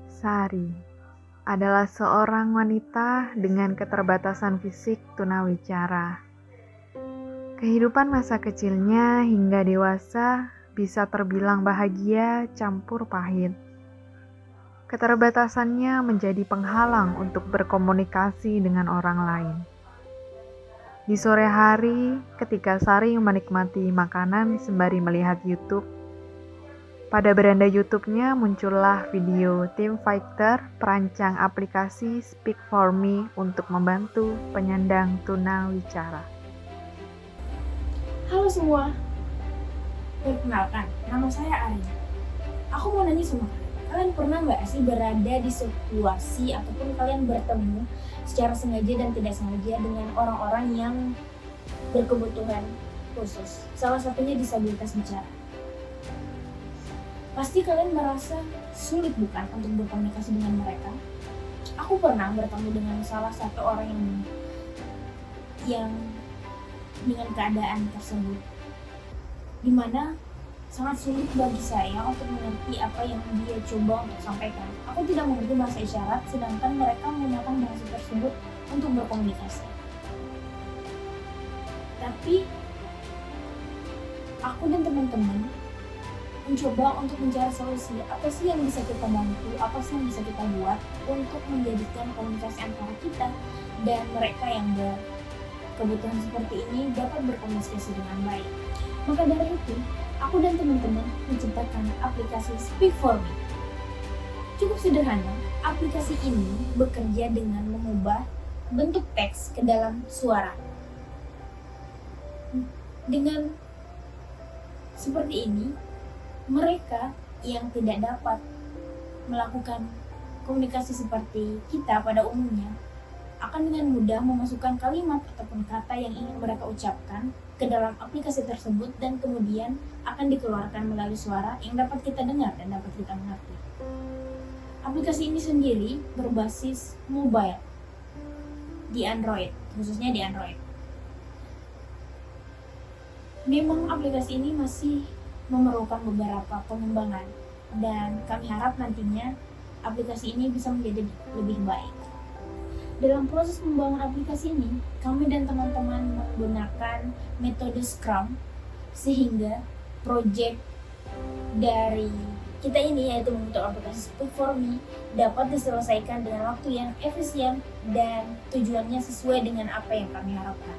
Sari adalah seorang wanita dengan keterbatasan fisik tunawicara. Kehidupan masa kecilnya hingga dewasa bisa terbilang bahagia campur pahit. Keterbatasannya menjadi penghalang untuk berkomunikasi dengan orang lain. Di sore hari, ketika Sari menikmati makanan sembari melihat YouTube, pada beranda YouTube-nya muncullah video tim fighter perancang aplikasi Speak For Me untuk membantu penyandang tunawicara. Halo semua, perkenalkan, nama saya Ari. Aku mau nanya sama kalian pernah nggak sih berada di situasi ataupun kalian bertemu secara sengaja dan tidak sengaja dengan orang-orang yang berkebutuhan khusus, salah satunya disabilitas bicara? Pasti kalian merasa sulit bukan untuk berkomunikasi dengan mereka? Aku pernah bertemu dengan salah satu orang yang dengan keadaan tersebut, dimana sangat sulit bagi saya untuk mengerti apa yang dia coba untuk sampaikan. Aku tidak mengerti bahasa isyarat, sedangkan mereka menggunakan bahasa tersebut untuk berkomunikasi. Tapi aku dan teman-teman mencoba untuk mencari solusi. Apa sih yang bisa kita bantu, apa sih yang bisa kita buat untuk menjadikan komunikasi antara kita dan mereka yang berkebutuhan seperti ini dapat berkomunikasi dengan baik. Maka dari itu, aku dan teman-teman menciptakan aplikasi Speak For Me. Cukup sederhana, aplikasi ini bekerja dengan mengubah bentuk teks ke dalam suara. Dengan seperti ini, mereka yang tidak dapat melakukan komunikasi seperti kita pada umumnya akan dengan mudah memasukkan kalimat ataupun kata yang ingin mereka ucapkan ke dalam aplikasi tersebut dan kemudian akan dikeluarkan melalui suara yang dapat kita dengar dan dapat kita mengerti. Aplikasi ini sendiri berbasis mobile di Android, khususnya di Android. Memang aplikasi ini masih memerlukan beberapa pengembangan dan kami harap nantinya aplikasi ini bisa menjadi lebih baik. Dalam proses pembangunan aplikasi ini, kami dan teman-teman menggunakan metode Scrum sehingga proyek dari kita ini, yaitu membentuk aplikasi Speak For Me, dapat diselesaikan dengan waktu yang efisien dan tujuannya sesuai dengan apa yang kami harapkan.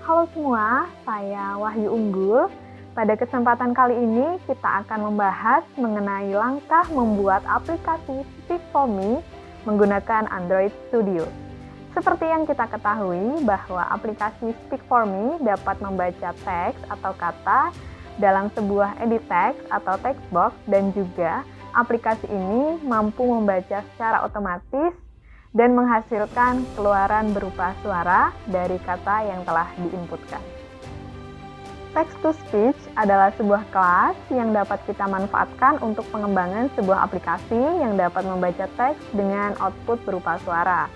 Halo semua, saya Wahyu Unggul. Pada kesempatan kali ini kita akan membahas mengenai langkah membuat aplikasi Speak For Me menggunakan Android Studio. Seperti yang kita ketahui bahwa aplikasi Speak For Me dapat membaca teks atau kata dalam sebuah edit text atau text box dan juga aplikasi ini mampu membaca secara otomatis dan menghasilkan keluaran berupa suara dari kata yang telah diinputkan. Text to Speech adalah sebuah kelas yang dapat kita manfaatkan untuk pengembangan sebuah aplikasi yang dapat membaca teks dengan output berupa suara.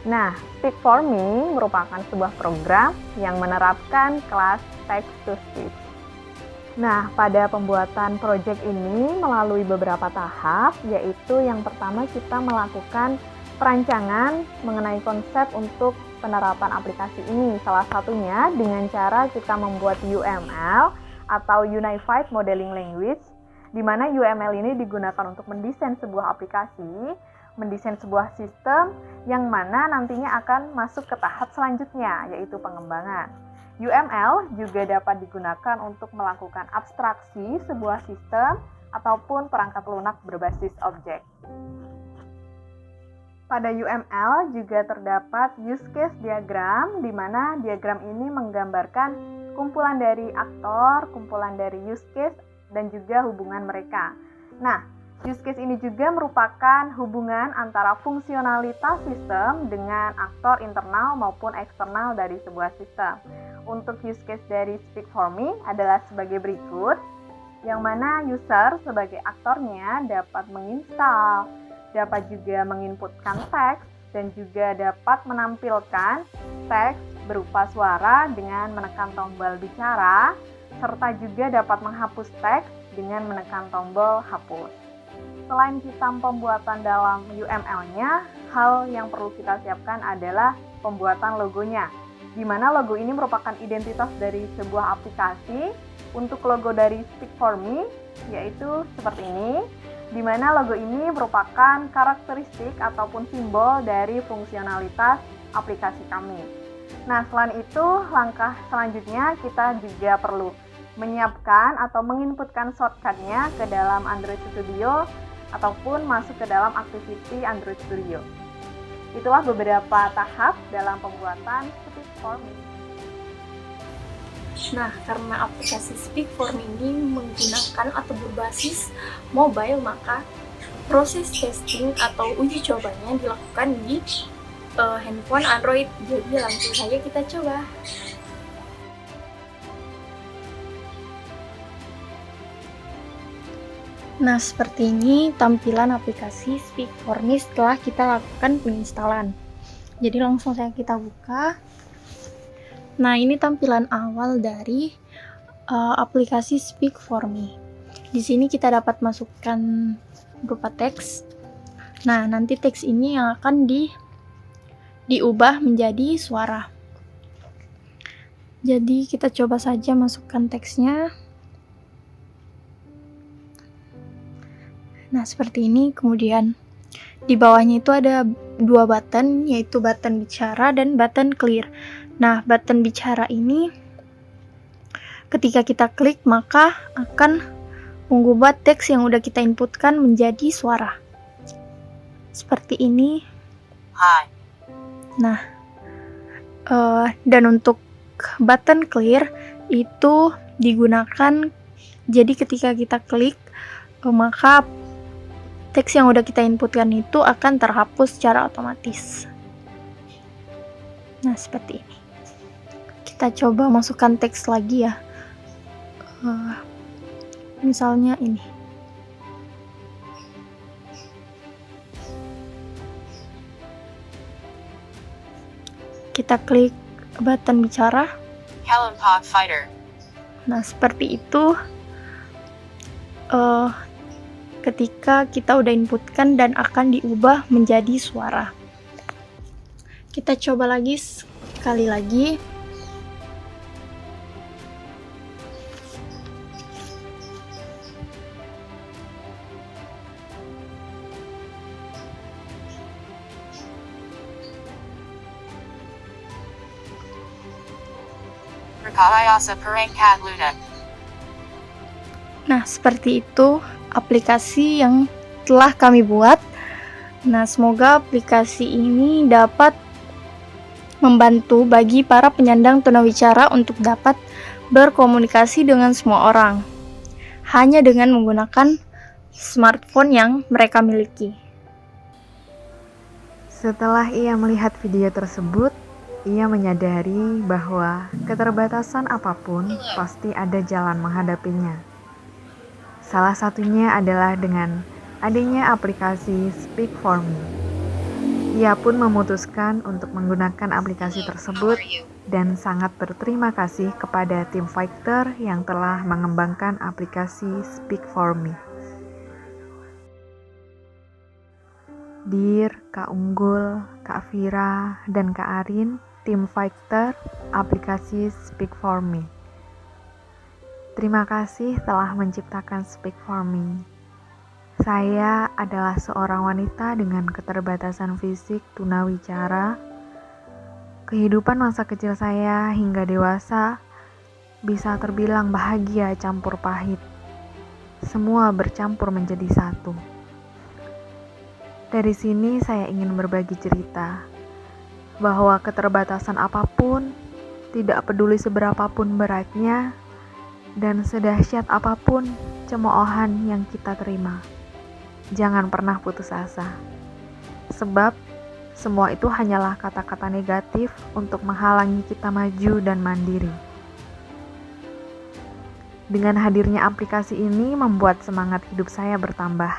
Nah, Speak For Me merupakan sebuah program yang menerapkan kelas Text to Speech. Nah, pada pembuatan proyek ini melalui beberapa tahap, yaitu yang pertama kita melakukan perancangan mengenai konsep untuk penerapan aplikasi ini. Salah satunya dengan cara kita membuat UML atau Unified Modeling Language, di mana UML ini digunakan untuk mendesain sebuah aplikasi, mendesain sebuah sistem yang mana nantinya akan masuk ke tahap selanjutnya, yaitu pengembangan. UML juga dapat digunakan untuk melakukan abstraksi sebuah sistem ataupun perangkat lunak berbasis objek. Pada UML juga terdapat use case diagram, di mana diagram ini menggambarkan kumpulan dari aktor, kumpulan dari use case, dan juga hubungan mereka. Nah, use case ini juga merupakan hubungan antara fungsionalitas sistem dengan aktor internal maupun eksternal dari sebuah sistem. Untuk use case dari Speak For Me adalah sebagai berikut, yang mana user sebagai aktornya dapat menginstal, dapat juga menginputkan teks, dan juga dapat menampilkan teks berupa suara dengan menekan tombol bicara, serta juga dapat menghapus teks dengan menekan tombol hapus. selain sistem pembuatan dalam UML-nya, hal yang perlu kita siapkan adalah pembuatan logonya, di mana logo ini merupakan identitas dari sebuah aplikasi. Untuk logo dari Speak For Me, yaitu seperti ini, di mana logo ini merupakan karakteristik ataupun simbol dari fungsionalitas aplikasi kami. Nah, selain itu, langkah selanjutnya kita juga perlu menyiapkan atau menginputkan shortcut-nya ke dalam Android Studio ataupun masuk ke dalam activity Android Studio. Itulah beberapa tahap dalam pembuatan Speak For Me. Nah, karena aplikasi Speak For Me ini menggunakan atau berbasis mobile, maka proses testing atau uji cobanya dilakukan di handphone Android. Jadi langsung saja kita coba. Nah, seperti ini tampilan aplikasi Speak For Me setelah kita lakukan penginstalan. Jadi langsung saja kita buka. Nah, ini tampilan awal dari aplikasi Speak For Me. Di sini kita dapat masukkan berupa teks. Nah, nanti teks ini yang akan diubah menjadi suara. Jadi kita coba saja masukkan teksnya. Nah, seperti ini. Kemudian di bawahnya itu ada dua button, yaitu button bicara dan button clear. Nah, button bicara ini ketika kita klik maka akan mengubah teks yang udah kita inputkan menjadi suara. Seperti ini. Hi. Nah, dan untuk button clear itu digunakan, jadi ketika kita klik maka teks yang udah kita inputkan itu akan terhapus secara otomatis. Nah, seperti ini. Kita coba masukkan teks lagi ya. Misalnya ini. Kita klik button bicara. Hello Pog Fighter. Nah, seperti itu. Ketika kita udah inputkan dan akan diubah menjadi suara. Kita coba lagi sekali lagi. Rekayasa Perangkat Lunak. Nah, seperti itu aplikasi yang telah kami buat. Nah, semoga aplikasi ini dapat membantu bagi para penyandang tunawicara untuk dapat berkomunikasi dengan semua orang, hanya dengan menggunakan smartphone yang mereka miliki. Setelah ia melihat video tersebut, ia menyadari bahwa keterbatasan apapun pasti ada jalan menghadapinya. Salah satunya adalah dengan adanya aplikasi Speak For Me. Ia pun memutuskan untuk menggunakan aplikasi tersebut dan sangat berterima kasih kepada tim Fighter yang telah mengembangkan aplikasi Speak For Me. Dear Kak Unggul, Kak Vira, dan Kak Arin, tim Fighter, aplikasi Speak For Me. Terima kasih telah menciptakan Speak For Me. Saya adalah seorang wanita dengan keterbatasan fisik tunawicara. Kehidupan masa kecil saya hingga dewasa bisa terbilang bahagia campur pahit. Semua bercampur menjadi satu. Dari sini saya ingin berbagi cerita bahwa keterbatasan apapun, tidak peduli seberapapun beratnya, dan sedahsyat apapun cemoohan yang kita terima. Jangan pernah putus asa. Sebab semua itu hanyalah kata-kata negatif untuk menghalangi kita maju dan mandiri. Dengan hadirnya aplikasi ini membuat semangat hidup saya bertambah,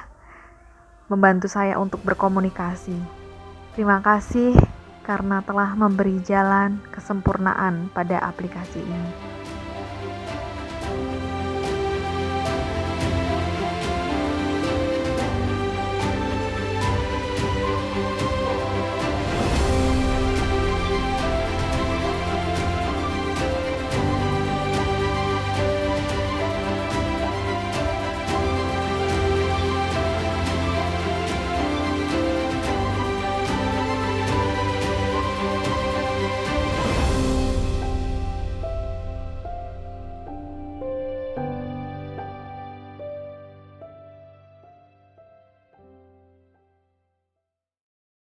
membantu saya untuk berkomunikasi. Terima kasih karena telah memberi jalan kesempurnaan pada aplikasi ini.